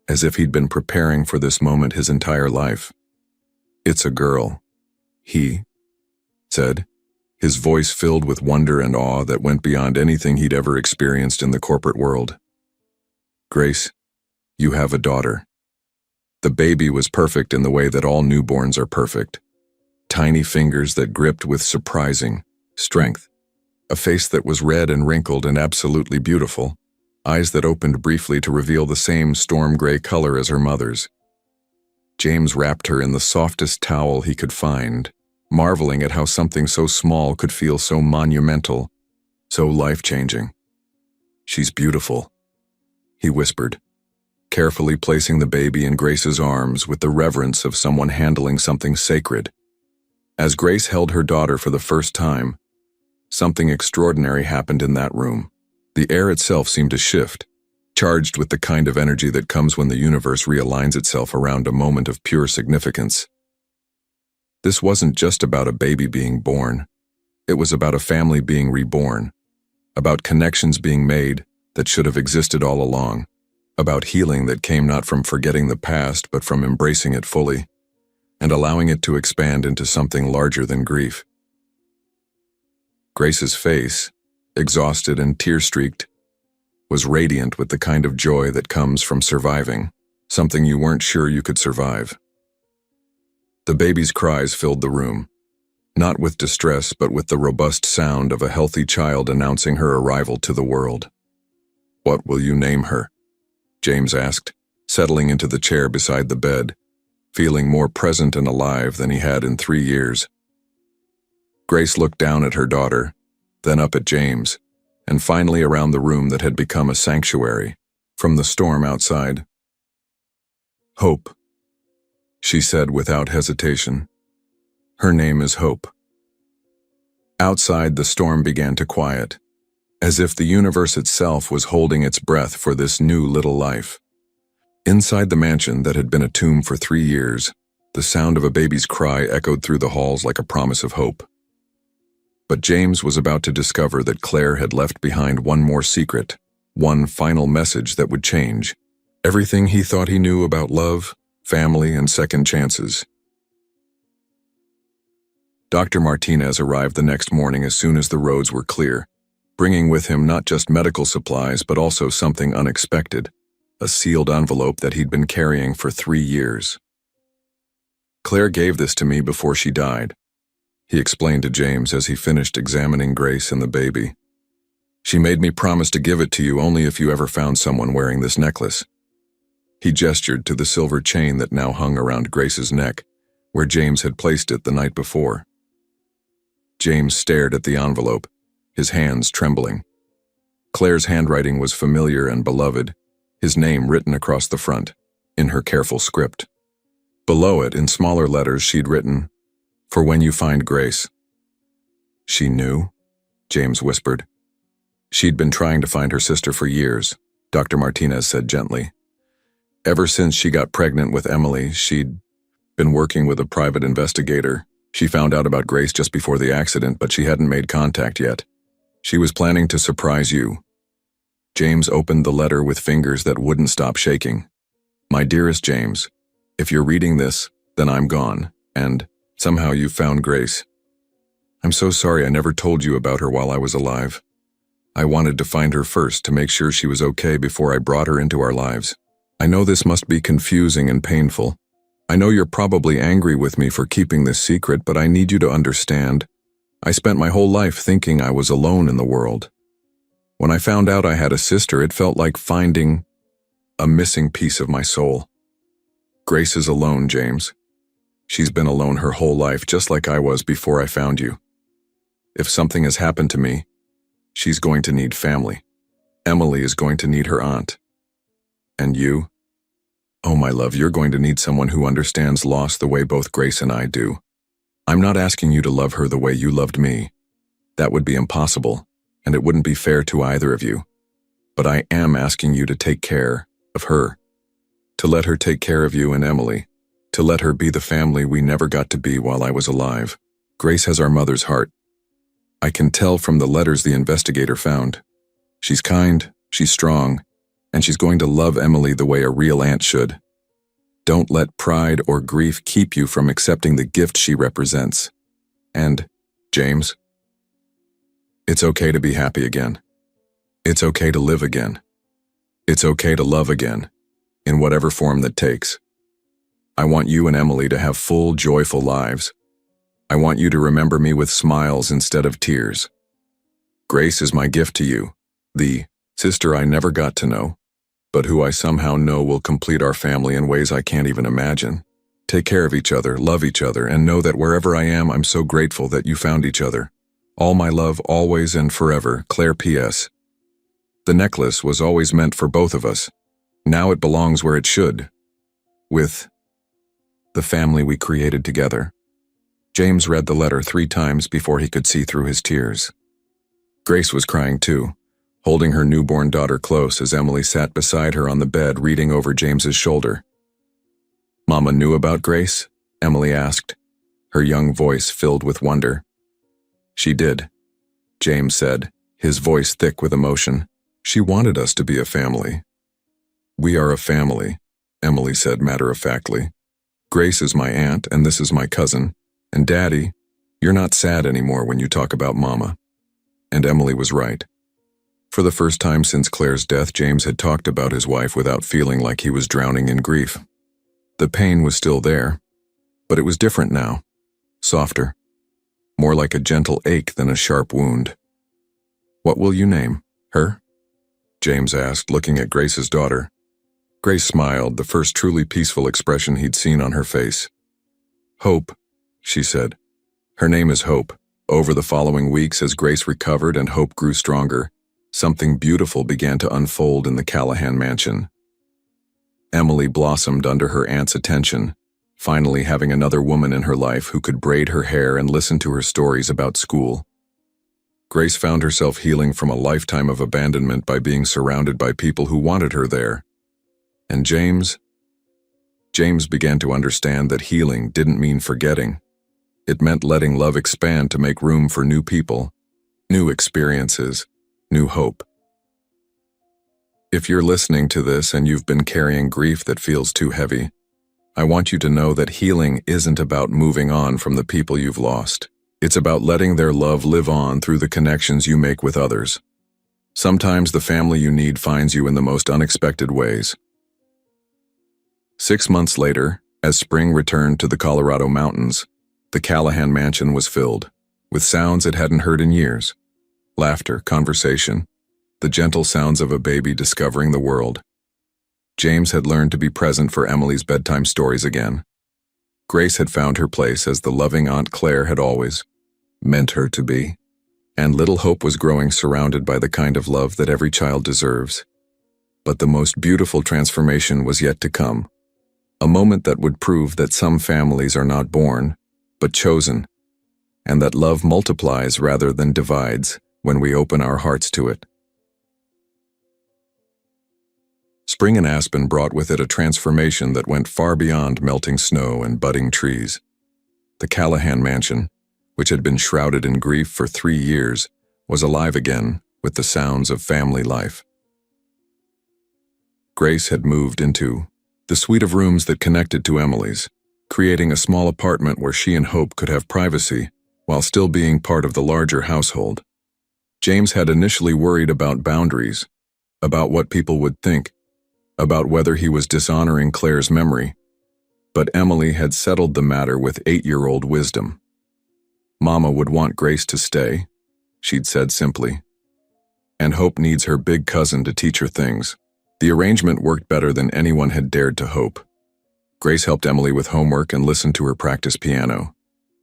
as if he'd been preparing for this moment his entire life. "It's a girl," he said, his voice filled with wonder and awe that went beyond anything he'd ever experienced in the corporate world. "Grace, you have a daughter." The baby was perfect in the way that all newborns are perfect. Tiny fingers that gripped with surprising strength, a face that was red and wrinkled and absolutely beautiful, eyes that opened briefly to reveal the same storm gray color as her mother's. James wrapped her in the softest towel he could find, marveling at how something so small could feel so monumental, so life-changing. "She's beautiful," he whispered, carefully placing the baby in Grace's arms with the reverence of someone handling something sacred. As Grace held her daughter for the first time, something extraordinary happened in that room. The air itself seemed to shift, charged with the kind of energy that comes when the universe realigns itself around a moment of pure significance. This wasn't just about a baby being born. It was about a family being reborn, about connections being made that should have existed all along, about healing that came not from forgetting the past but from embracing it fully and allowing it to expand into something larger than grief. Grace's face, exhausted and tear-streaked, was radiant with the kind of joy that comes from surviving, something you weren't sure you could survive. The baby's cries filled the room, not with distress but with the robust sound of a healthy child announcing her arrival to the world. "What will you name her?" James asked, settling into the chair beside the bed, feeling more present and alive than he had in 3 years. Grace looked down at her daughter, then up at James, and finally around the room that had become a sanctuary from the storm outside. "Hope," she said without hesitation. "Her name is Hope." Outside, the storm began to quiet, as if the universe itself was holding its breath for this new little life. Inside the mansion that had been a tomb for 3 years, the sound of a baby's cry echoed through the halls like a promise of hope. But James was about to discover that Claire had left behind one more secret, one final message that would change everything he thought he knew about love, family, and second chances. Dr. Martinez arrived the next morning as soon as the roads were clear, bringing with him not just medical supplies but also something unexpected, a sealed envelope that he'd been carrying for 3 years. "Claire gave this to me before she died," he explained to James as he finished examining Grace and the baby. "She made me promise to give it to you only if you ever found someone wearing this necklace." He gestured to the silver chain that now hung around Grace's neck, where James had placed it the night before. James stared at the envelope, his hands trembling. Claire's handwriting was familiar and beloved, his name written across the front, in her careful script. Below it, in smaller letters, she'd written, "For when you find Grace." "She knew?" James whispered. "She'd been trying to find her sister for years," Dr. Martinez said gently. "Ever since she got pregnant with Emily, she'd been working with a private investigator. She found out about Grace just before the accident, but she hadn't made contact yet. She was planning to surprise you." James opened the letter with fingers that wouldn't stop shaking. "My dearest James, if you're reading this, then I'm gone, and somehow you found Grace. I'm so sorry I never told you about her while I was alive. I wanted to find her first to make sure she was okay before I brought her into our lives. I know this must be confusing and painful. I know you're probably angry with me for keeping this secret, but I need you to understand. I spent my whole life thinking I was alone in the world. When I found out I had a sister, it felt like finding a missing piece of my soul. Grace is alone, James. She's been alone her whole life, just like I was before I found you. If something has happened to me, she's going to need family. Emily is going to need her aunt. And you? Oh, my love, you're going to need someone who understands loss the way both Grace and I do. I'm not asking you to love her the way you loved me. That would be impossible, and it wouldn't be fair to either of you. But I am asking you to take care of her, to let her take care of you and Emily, to let her be the family we never got to be while I was alive. Grace has our mother's heart. I can tell from the letters the investigator found. She's kind, she's strong, and she's going to love Emily the way a real aunt should. Don't let pride or grief keep you from accepting the gift she represents. And, James, it's okay to be happy again. It's okay to live again. It's okay to love again, in whatever form that takes. I want you and Emily to have full, joyful lives. I want you to remember me with smiles instead of tears. Grace is my gift to you, the sister I never got to know, but who I somehow know will complete our family in ways I can't even imagine. Take care of each other, love each other, and know that wherever I am, I'm so grateful that you found each other. All my love, always and forever, Claire P.S. The necklace was always meant for both of us, Now it belongs where it should, with the family we created together. James read the letter 3 times before he could see through his tears. Grace was crying too, holding her newborn daughter close as Emily sat beside her on the bed reading over James's shoulder. "Mama knew about Grace?" Emily asked, her young voice filled with wonder. "She did," James said, his voice thick with emotion. "She wanted us to be a family." "We are a family," Emily said matter-of-factly. "Grace is my aunt and this is my cousin, and Daddy, you're not sad anymore when you talk about Mama." And Emily was right. For the first time since Claire's death, James had talked about his wife without feeling like he was drowning in grief. The pain was still there, but it was different now, softer, more like a gentle ache than a sharp wound. "What will you name her?" James asked, looking at Grace's daughter. Grace smiled, the first truly peaceful expression he'd seen on her face. "Hope," she said. "Her name is Hope." Over the following weeks, as Grace recovered and hope grew stronger, something beautiful began to unfold in the Callahan mansion. Emily blossomed under her aunt's attention, finally having another woman in her life who could braid her hair and listen to her stories about school. Grace found herself healing from a lifetime of abandonment by being surrounded by people who wanted her there. And James began to understand that healing didn't mean forgetting. It meant letting love expand to make room for new people, new experiences, new hope. If you're listening to this and you've been carrying grief that feels too heavy, I want you to know that healing isn't about moving on from the people you've lost. It's about letting their love live on through the connections you make with others. Sometimes the family you need finds you in the most unexpected ways. 6 months later, as spring returned to the Colorado mountains, the Callahan mansion was filled with sounds it hadn't heard in years. Laughter, conversation, the gentle sounds of a baby discovering the world. James had learned to be present for Emily's bedtime stories again. Grace had found her place as the loving Aunt Claire had always meant her to be. And little Hope was growing, surrounded by the kind of love that every child deserves. But the most beautiful transformation was yet to come. A moment that would prove that some families are not born, but chosen, and that love multiplies rather than divides when we open our hearts to it. Spring in Aspen brought with it a transformation that went far beyond melting snow and budding trees. The Callahan mansion, which had been shrouded in grief for 3 years, was alive again with the sounds of family life. Grace had moved into the suite of rooms that connected to Emily's, creating a small apartment where she and Hope could have privacy while still being part of the larger household. James had initially worried about boundaries, about what people would think, about whether he was dishonoring Claire's memory, but Emily had settled the matter with 8-year-old wisdom. "Mama would want Grace to stay," she'd said simply, "and Hope needs her big cousin to teach her things." The arrangement worked better than anyone had dared to hope. Grace helped Emily with homework and listened to her practice piano.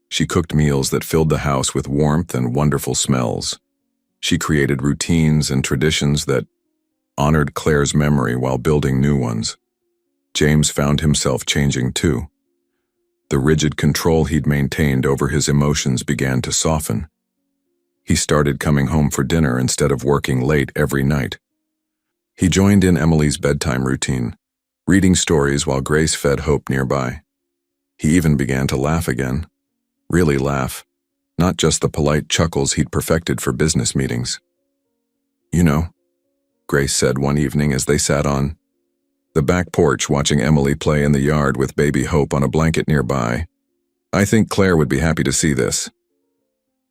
She cooked meals that filled the house with warmth and wonderful smells. She created routines and traditions that honored Claire's memory while building new ones. James found himself changing too. The rigid control he'd maintained over his emotions began to soften. He started coming home for dinner instead of working late every night. He joined in Emily's bedtime routine, reading stories while Grace fed Hope nearby. He even began to laugh again. Really laugh, not just the polite chuckles he'd perfected for business meetings. "You know," Grace said one evening as they sat on the back porch watching Emily play in the yard with baby Hope on a blanket nearby, "I think Claire would be happy to see this."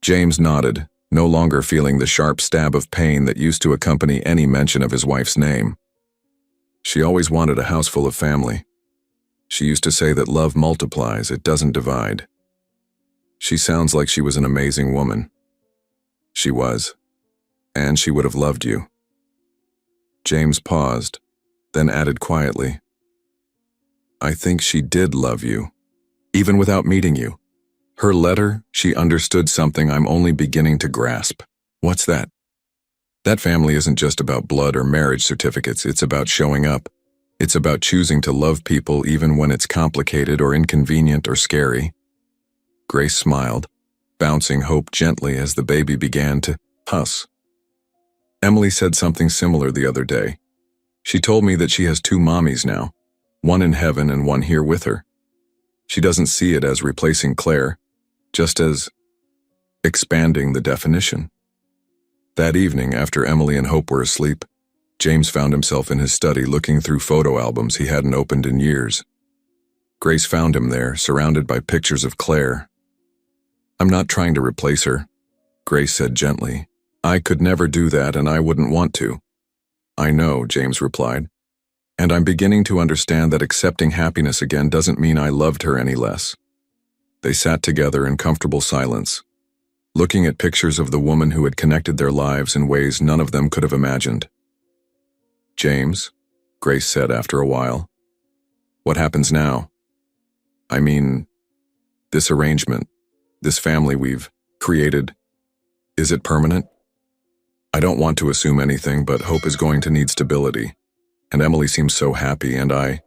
James nodded, no longer feeling the sharp stab of pain that used to accompany any mention of his wife's name. She always wanted a house full of family. She used to say that love multiplies, it doesn't divide. She sounds like she was an amazing woman. She was, and she would have loved you. James paused, then added quietly, "I think she did love you, even without meeting you. Her letter, she understood something I'm only beginning to grasp." "What's that?" "That family isn't just about blood or marriage certificates, it's about showing up. It's about choosing to love people even when it's complicated or inconvenient or scary. Grace smiled, bouncing Hope gently as the baby began to huss. Emily said something similar the other day. She told me that she has two mommies now, one in heaven and one here with her. She doesn't see it as replacing Claire, just as expanding the definition. That evening, after Emily and Hope were asleep, James found himself in his study looking through photo albums he hadn't opened in years. Grace found him there, surrounded by pictures of Claire. "I'm not trying to replace her," Grace said gently. "I could never do that, and I wouldn't want to." "I know," James replied. "And I'm beginning to understand that accepting happiness again doesn't mean I loved her any less." They sat together in comfortable silence, looking at pictures of the woman who had connected their lives in ways none of them could have imagined. "James," Grace said after a while, "what happens now? I mean, this arrangement, this family we've created, is it permanent? I don't want to assume anything, but Hope is going to need stability, and Emily seems so happy, and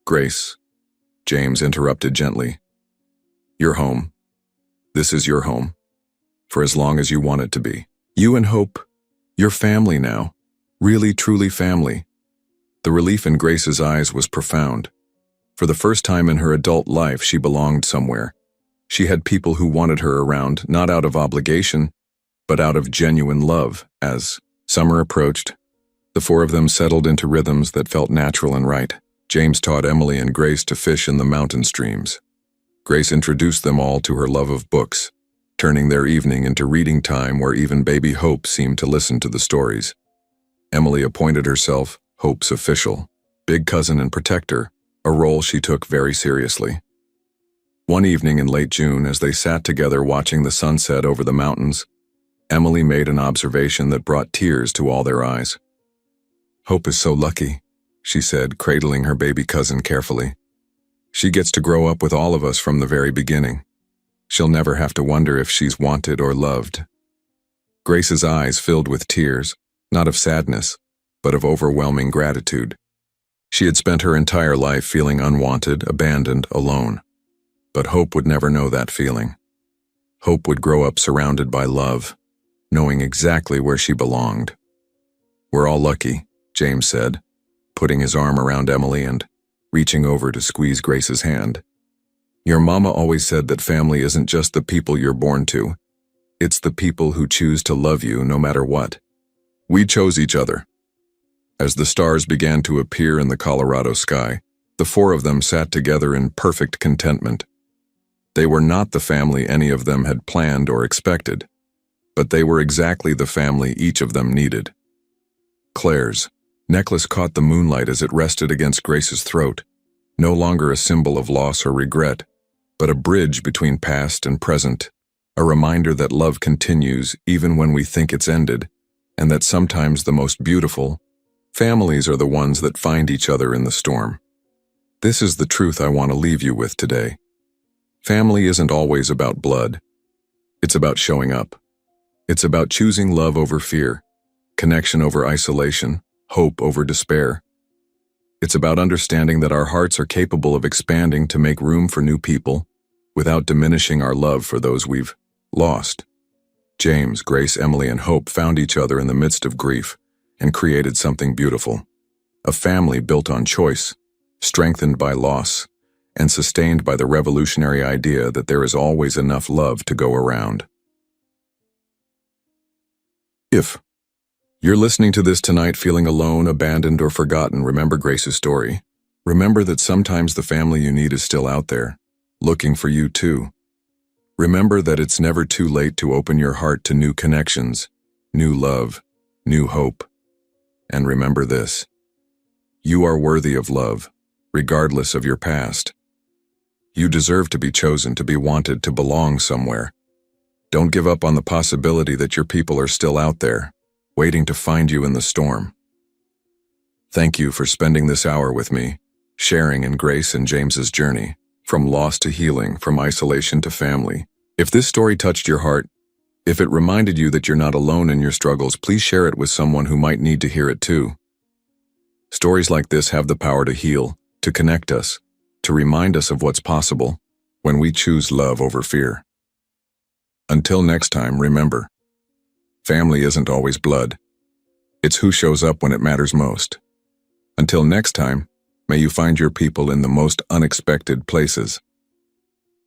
Grace," James interrupted gently. "You're home. This is your home, for as long as you want it to be. You and Hope, you're family now. Really, truly family." The relief in Grace's eyes was profound. For the first time in her adult life, she belonged somewhere. She had people who wanted her around, not out of obligation, but out of genuine love. As summer approached, the four of them settled into rhythms that felt natural and right. James taught Emily and Grace to fish in the mountain streams. Grace introduced them all to her love of books, turning their evening into reading time where even baby Hope seemed to listen to the stories. Emily appointed herself Hope's official, big cousin and protector, a role she took very seriously. One evening in late June, as they sat together watching the sunset over the mountains, Emily made an observation that brought tears to all their eyes. "Hope is so lucky," she said, cradling her baby cousin carefully. "She gets to grow up with all of us from the very beginning. She'll never have to wonder if she's wanted or loved." Grace's eyes filled with tears, not of sadness, but of overwhelming gratitude. She had spent her entire life feeling unwanted, abandoned, alone. But Hope would never know that feeling. Hope would grow up surrounded by love, knowing exactly where she belonged. "We're all lucky," James said, putting his arm around Emily and reaching over to squeeze Grace's hand. "Your mama always said that family isn't just the people you're born to. It's the people who choose to love you no matter what. We chose each other." As the stars began to appear in the Colorado sky, the four of them sat together in perfect contentment. They were not the family any of them had planned or expected, but they were exactly the family each of them needed. Claire's necklace caught the moonlight as it rested against Grace's throat, no longer a symbol of loss or regret, but a bridge between past and present, a reminder that love continues even when we think it's ended, and that sometimes the most beautiful families are the ones that find each other in the storm. This is the truth I want to leave you with today. Family isn't always about blood. It's about showing up. It's about choosing love over fear, connection over isolation, hope over despair. It's about understanding that our hearts are capable of expanding to make room for new people without diminishing our love for those we've lost. James, Grace, Emily, and Hope found each other in the midst of grief and created something beautiful. A family built on choice, strengthened by loss, and sustained by the revolutionary idea that there is always enough love to go around. If you're listening to this tonight feeling alone, abandoned, or forgotten, remember Grace's story. Remember that sometimes the family you need is still out there, looking for you too. Remember that it's never too late to open your heart to new connections, new love, new hope. And remember this: you are worthy of love, regardless of your past. You deserve to be chosen, to be wanted, to belong somewhere. Don't give up on the possibility that your people are still out there, waiting to find you in the storm. Thank you for spending this hour with me, sharing in Grace and James's journey, from loss to healing, from isolation to family. If this story touched your heart, if it reminded you that you're not alone in your struggles, please share it with someone who might need to hear it too. Stories like this have the power to heal, to connect us, to remind us of what's possible when we choose love over fear. Until next time, remember, family isn't always blood. It's who shows up when it matters most. Until next time, may you find your people in the most unexpected places.